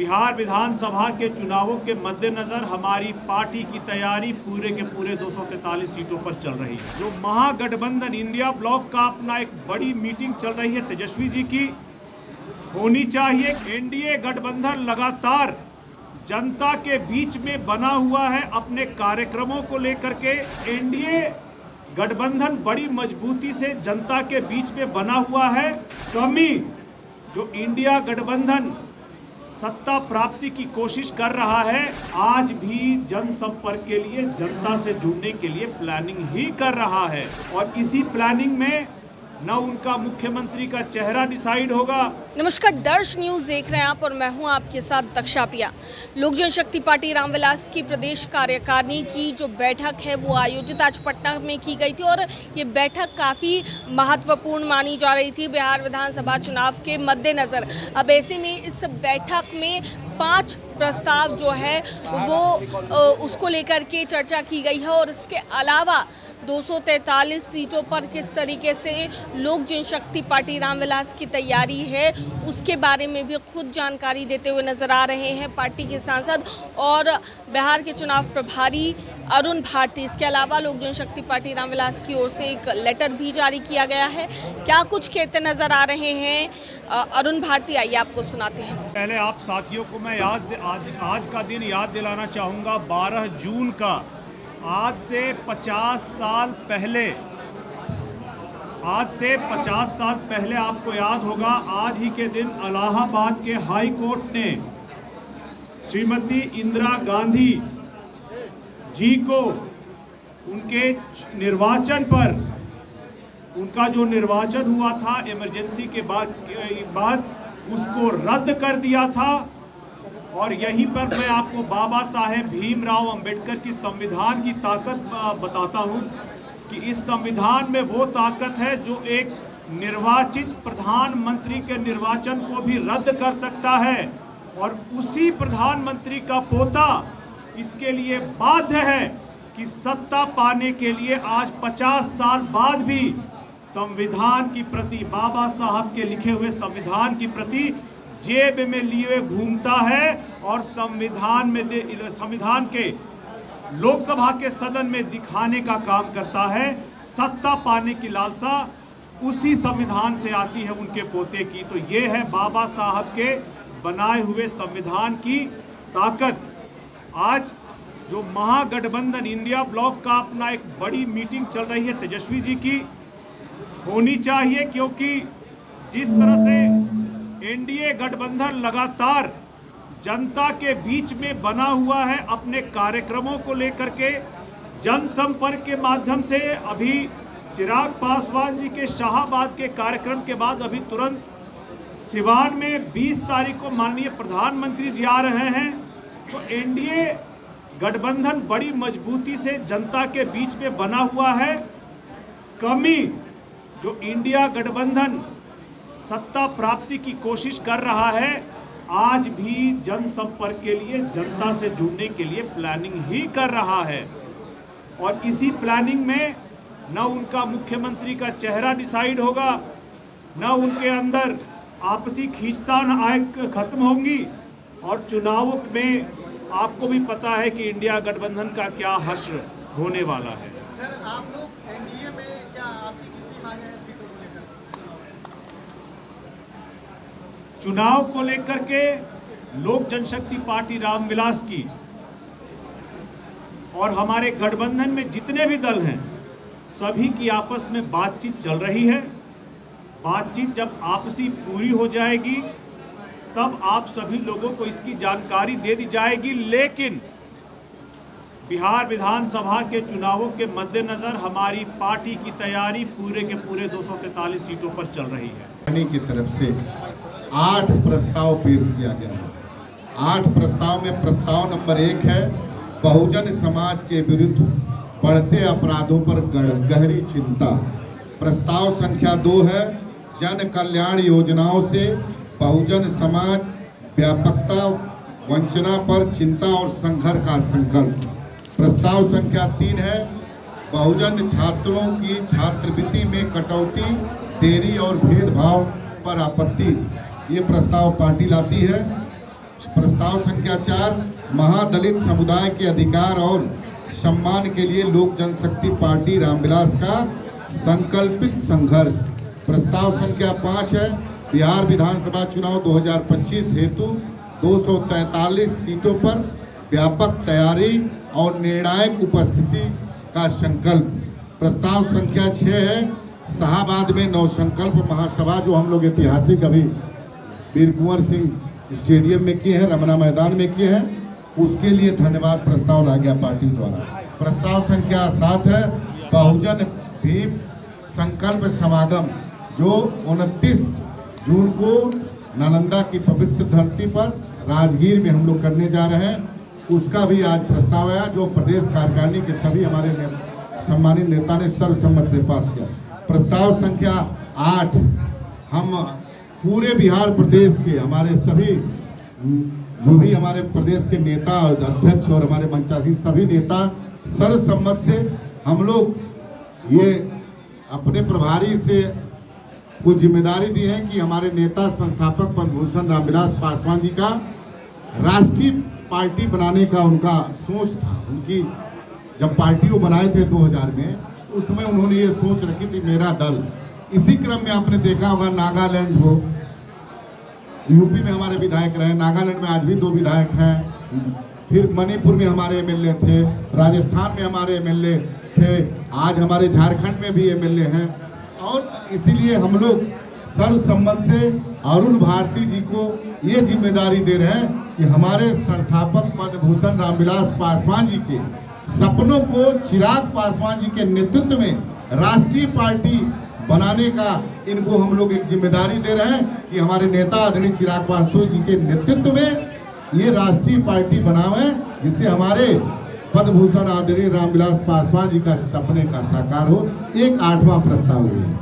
बिहार विधानसभा के चुनावों के मद्देनजर हमारी पार्टी की तैयारी पूरे के पूरे 243 सीटों पर चल रही है। जो महागठबंधन इंडिया ब्लॉक का अपना एक बड़ी मीटिंग चल रही है तेजस्वी जी की, होनी चाहिए। एनडीए गठबंधन लगातार जनता के बीच में बना हुआ है अपने कार्यक्रमों को लेकर के। एनडीए गठबंधन बड़ी मजबूती से जनता के बीच में बना हुआ है। कमी जो इंडिया गठबंधन सत्ता प्राप्ति की कोशिश कर रहा है, आज भी जनसंपर्क के लिए, जनता से जुड़ने के लिए प्लानिंग ही कर रहा है। और इसी प्लानिंग में न उनका मुख्यमंत्री का चेहरा डिसाइड होगा। नमस्कार, दर्श न्यूज देख रहे हैं आप और मैं हूं आपके साथ दक्षा पिया। लोक जनशक्ति पार्टी रामविलास की प्रदेश कार्यकारिणी की जो बैठक है वो आयोजित आज पटना में की गई थी और ये बैठक काफ़ी महत्वपूर्ण मानी जा रही थी बिहार विधानसभा चुनाव के मद्देनज़र। अब ऐसे में इस बैठक में 5 प्रस्ताव जो है वो उसको लेकर के चर्चा की गई है और इसके अलावा 243 सीटों पर किस तरीके से लोक जनशक्ति पार्टी रामविलास की तैयारी है उसके बारे में भी खुद जानकारी देते हुए नजर आ रहे हैं पार्टी के सांसद और बिहार के चुनाव प्रभारी अरुण भारती। इसके अलावा लोक जनशक्ति पार्टी रामविलास की ओर से एक लेटर भी जारी किया गया है। क्या कुछ कहते नजर आ रहे हैं अरुण भारती, आइए आपको सुनाते हैं। पहले आप साथियों को मैं आज का दिन याद दिलाना चाहूँगा, 12 जून का। आज से 50 साल पहले आपको याद होगा, आज ही के दिन इलाहाबाद के हाई कोर्ट ने श्रीमती इंदिरा गांधी जी को उनके निर्वाचन पर, उनका जो निर्वाचन हुआ था इमरजेंसी के बाद उसको रद्द कर दिया था। और यहीं पर मैं आपको बाबा साहेब भीमराव अंबेडकर की संविधान की ताकत बताता हूं कि इस संविधान में वो ताकत है जो एक निर्वाचित प्रधानमंत्री के निर्वाचन को भी रद्द कर सकता है। और उसी प्रधानमंत्री का पोता इसके लिए बाध्य है कि सत्ता पाने के लिए आज 50 साल बाद भी संविधान की प्रति, बाबा साहब के लिखे हुए संविधान की प्रति जेब में लिए घूमता है और संविधान के लोकसभा के सदन में दिखाने का काम करता है। सत्ता पाने की लालसा उसी संविधान से आती है उनके पोते की। तो ये है बाबा साहब के बनाए हुए संविधान की ताकत। आज जो महागठबंधन इंडिया ब्लॉक का अपना एक बड़ी मीटिंग चल रही है तेजस्वी जी की, होनी चाहिए, क्योंकि जिस तरह से एनडीए गठबंधन लगातार जनता के बीच में बना हुआ है अपने कार्यक्रमों को लेकर के, जनसंपर्क के माध्यम से। अभी चिराग पासवान जी के शाहाबाद के कार्यक्रम के बाद अभी तुरंत सिवान में 20 तारीख को माननीय प्रधानमंत्री जी आ रहे हैं। तो एनडीए गठबंधन बड़ी मजबूती से जनता के बीच में बना हुआ है। कमी जो इंडिया गठबंधन सत्ता प्राप्ति की कोशिश कर रहा है, आज भी जनसंपर्क के लिए, जनता से जुड़ने के लिए प्लानिंग ही कर रहा है। और इसी प्लानिंग में न उनका मुख्यमंत्री का चेहरा डिसाइड होगा, न उनके अंदर आपसी खींचतान खत्म होंगी। और चुनावों में आपको भी पता है कि इंडिया गठबंधन का क्या हश्र होने वाला है। सर, आप लोग एनडीए में क्या आपकी कितनी मांग है सीटों को लेकर? चुनाव को लेकर के लोक जनशक्ति पार्टी रामविलास की और हमारे गठबंधन में जितने भी दल हैं, सभी की आपस में बातचीत चल रही है। बातचीत जब आपसी पूरी हो जाएगी तब आप सभी लोगों को इसकी जानकारी दे दी जाएगी। लेकिन बिहार विधानसभा के चुनावों के मद्देनजर हमारी पार्टी की तैयारी पूरे के पूरे 243 सीटों पर चल रही है। की तरफ से 8 प्रस्ताव पेश किया गया है। 8 प्रस्ताव में प्रस्ताव नंबर 1 है बहुजन समाज के विरुद्ध बढ़ते अपराधों पर गहरी चिंता। प्रस्ताव संख्या 2 है जन कल्याण योजनाओं से बहुजन समाज व्यापकता, वंचना पर चिंता और संघर्ष का संकल्प। प्रस्ताव संख्या 3 है बहुजन छात्रों की छात्रवृत्ति में कटौती, देरी और भेदभाव पर आपत्ति। ये प्रस्ताव पार्टी लाती है। प्रस्ताव संख्या 4 महादलित समुदाय के अधिकार और सम्मान के लिए लोक जनशक्ति पार्टी रामविलास का संकल्पित संघर्ष। प्रस्ताव संख्या 5 है बिहार विधानसभा चुनाव 2025 हेतु 243 सीटों पर व्यापक तैयारी और निर्णायक उपस्थिति का संकल्प। प्रस्ताव संख्या 6 है शाहबाद में नवसंकल्प महासभा, जो हम लोग ऐतिहासिक अभी वीर कुंवर सिंह स्टेडियम में किए हैं, रमना मैदान में किए हैं, उसके लिए धन्यवाद प्रस्ताव ला गया पार्टी द्वारा। प्रस्ताव संख्या 7 है बहुजन भीम संकल्प समागम, जो 29 जून को नालंदा की पवित्र धरती पर राजगीर में हम लोग करने जा रहे हैं, उसका भी आज प्रस्ताव आया, जो प्रदेश कार्यकारिणी के सभी हमारे सम्मानित नेता ने सर्वसम्मति से पास किया। प्रस्ताव संख्या 8 हम पूरे बिहार प्रदेश के हमारे सभी जो भी हमारे प्रदेश के नेता और अध्यक्ष और हमारे मंचासीन सभी नेता सर्वसम्मत से हम लोग ये अपने प्रभारी से कुछ जिम्मेदारी दी है कि हमारे नेता संस्थापक पद्मभूषण रामविलास पासवान जी का राष्ट्रीय पार्टी बनाने का उनका सोच था। उनकी जब पार्टी वो बनाए थे 2000 में, उस समय उन्होंने ये सोच रखी थी मेरा दल। इसी क्रम में आपने देखा होगा नागालैंड हो, यूपी में हमारे विधायक रहे, नागालैंड में आज भी 2 विधायक हैं, फिर मणिपुर में हमारे एमएलए थे, राजस्थान में हमारे एमएलए थे, आज हमारे झारखंड में भी एमएलए हैं। और इसीलिए हम लोग सर्वसम्मत से अरुण भारती जी को ये जिम्मेदारी दे रहे हैं कि हमारे संस्थापक पद्मभूषण रामविलास पासवान जी के सपनों को चिराग पासवान जी के नेतृत्व में राष्ट्रीय पार्टी बनाने का इनको हम लोग एक जिम्मेदारी दे रहे हैं कि हमारे नेता आदरणीय चिराग पासवान जी के नेतृत्व में ये राष्ट्रीय पार्टी बनावे, जिससे हमारे पद्मभूषण आदरणीय रामविलास पासवान जी का सपने का साकार हो। एक 8वां प्रस्ताव है।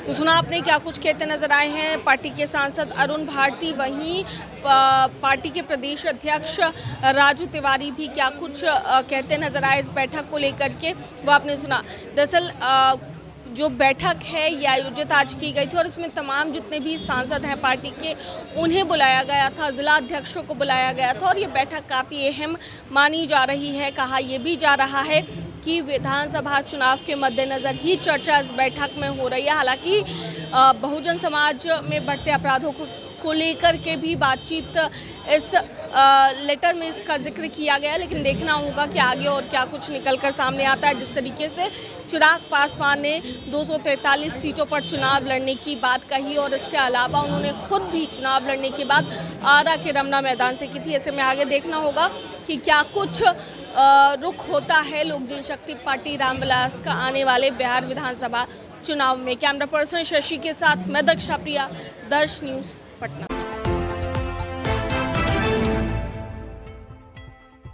तो सुना आपने क्या कुछ कहते नजर आए हैं पार्टी के सांसद अरुण भारती, वहीं पार्टी के प्रदेश अध्यक्ष राजू तिवारी भी क्या कुछ कहते नजर आए इस बैठक को लेकर के, वो आपने सुना। दरअसल जो बैठक है ये आयोजित आज की गई थी और इसमें तमाम जितने भी सांसद हैं पार्टी के उन्हें बुलाया गया था, जिला अध्यक्षों को बुलाया गया था और ये बैठक काफ़ी अहम मानी जा रही है। कहा यह भी जा रहा है कि विधानसभा चुनाव के मद्देनज़र ही चर्चा इस बैठक में हो रही है। हालांकि बहुजन समाज में बढ़ते अपराधों को लेकर के भी बातचीत इस लेटर में इसका जिक्र किया गया, लेकिन देखना होगा कि आगे और क्या कुछ निकलकर सामने आता है। जिस तरीके से चिराग पासवान ने 243 सीटों पर चुनाव लड़ने की बात कही और इसके अलावा उन्होंने खुद भी चुनाव लड़ने की बात आरा के रमना मैदान से की थी। ऐसे में आगे देखना होगा कि क्या कुछ रुख होता है लोक जनशक्ति पार्टी रामविलास का आने वाले बिहार विधानसभा चुनाव में। कैमरा पर्सन शशि के साथ मैं दक्षा प्रिया, दर्श न्यूज़ पटना।